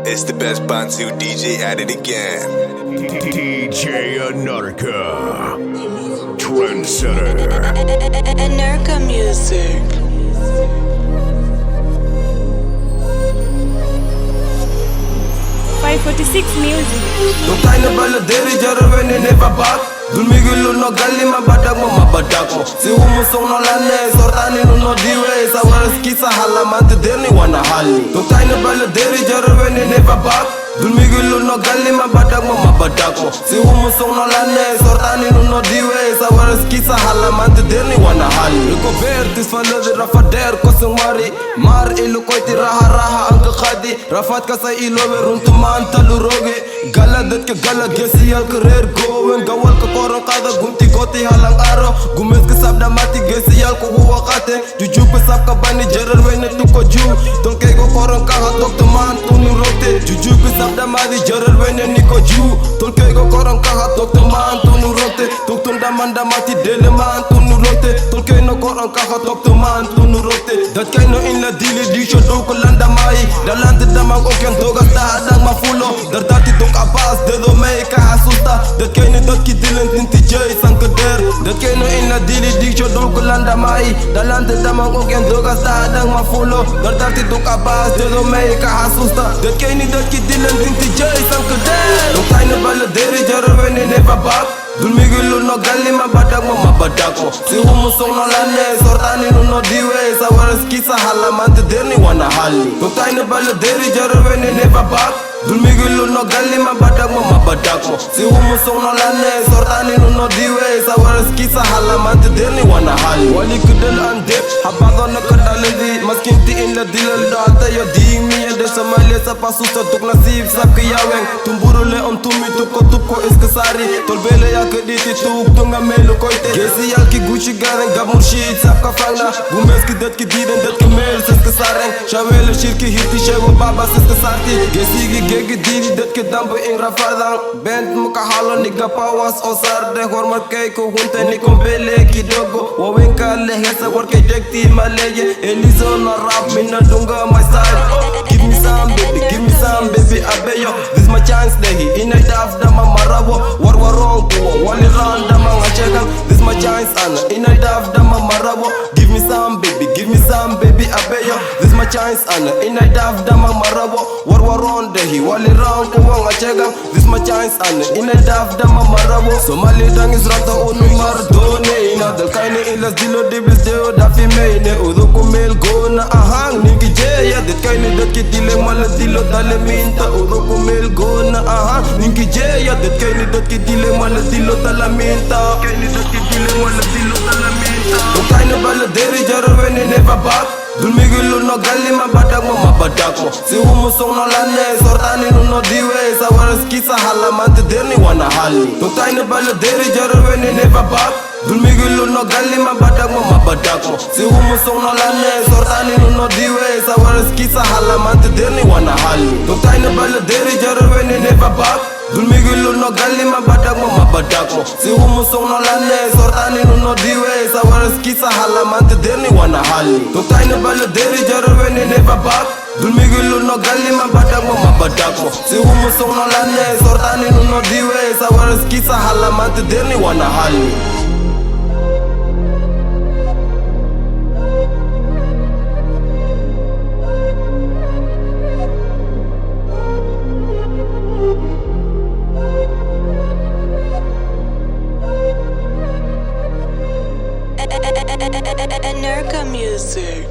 It's the best Bantu DJ at it again. DJ Anarka, trendsetter. Anarka music. music. Don't kind of ball deri jaro when they never back. Dul migulo no gali ma badak mo Si humo song no lane sortani no diwe sa waras kisa hala mante derni wana hali. Don't kind of ball deri jaro when they never back. Dul migulo no gali ma badak mo Si humo song no lane sortani no diwe sa waras kisa hala mante derni wana hali. Liko vertis falade rafader kosong mari mar ilu koiti raha anka khadi rafat kasa ilo runtu man taluroge gala dat ke gala gesi al career going gawal ka korong kada gunti goti halang aro gumes ke sabda mati gesi al ko huwa kate juju pe sab ka bani jerar wene tu ko ju ton ke go korong ka hatok to man tu nu rote juju pe sabda mati jerar wene ni ko ju ton ke go korong ka hatok to man tu nu rote tok ton damanda mati dele man tu nu rote ton ke no korong ka hatok to man tu nu rote dat kay no in la dili di show do ko landa mai dalante damang okyan doga sta adang mafulo dar dati dok abas de do me ka asusta dat kay no dat ki dilen tinti jay sang kader dat kay no in la dili di show do ko landa mai dalante damang okyan doga sta adang mafulo dar dati dok abas de do me ka asusta dat kay ni dat ki dilen tinti jay sang kader dok tay na bala deri jaro when they never back Dul migulo no gali ma badak mo Si humo song no lane sortani no diwe sa waras kisa hala mante derni wana hali Dok tay na bala deri jaro when they never back Dul migulo no gali ma badak mo Si humo song no lane sortani no diwe sa waras kisa hala mante derni wana hali Wali kudel andep habado na kadaledi maskinti in la dilal do ata yo ding mi de samale sa pasusta tuk nasib sab ke yaweng tumburu le on tumi tuko iske sari tolbele ya kediti tuk tunga melu koite gesi yal ki gucci garen gabur shit sab ka fangna gumes ki dat ki diden dat ki mel ses ke sareng shawele shirki hiti shewo baba ses ke sarti gesi gi gegi didi dat ki dambo ing rafadang bent muka halo nigga pawas osar de hormat kay ko hunte ni kombele ki dogo wawenka le hesa worke dekti maleye elizo na rap minna dunga my style give me some baby abeyo this my chance lehi in a daf da mamarawo warwarong ko wali randa manga chekan this my chance ana in a daf da mamarawo give me some baby abeyo this my chance ana in a daf da mamarawo warwarong dehi wali rang ko wanga chekan this my chance ana in a daf da mamarawo somali dang is rata onu mardone ina dal kaine ilas dilo diblis deo dafi meine udu kumel gona ahang niki jeya det kaine dat ki dile mala dilo dale minta udu kumel gona ahang niki jeya det kaine dat ki dile mala dilo dala minta kaine dat ki dile mala dilo dala minta do kaine bala deri jaro when they never back Dul migulo no gali ma badak mo Si humo song no lane sortani no diwe sa waras kisa hala mante derni wana hali Do tay na bala deri jaro when they never back Dul migulo no gali ma badak mo Si humo song no lane sortani no diwe sa waras kisa hala mante derni wana hali Do tay na bala deri jaro when they never back Dul migulo no gali ma badak mo Si humo song no lane sortani no diwe sa waras kisa hala mante derni wana hali Do tay na bala deri jaro when they never back Dul migulo no gali ma badak mo Si humo song no lane sortani no diwe sa waras kisa hala mante derni wana hali Anarka music.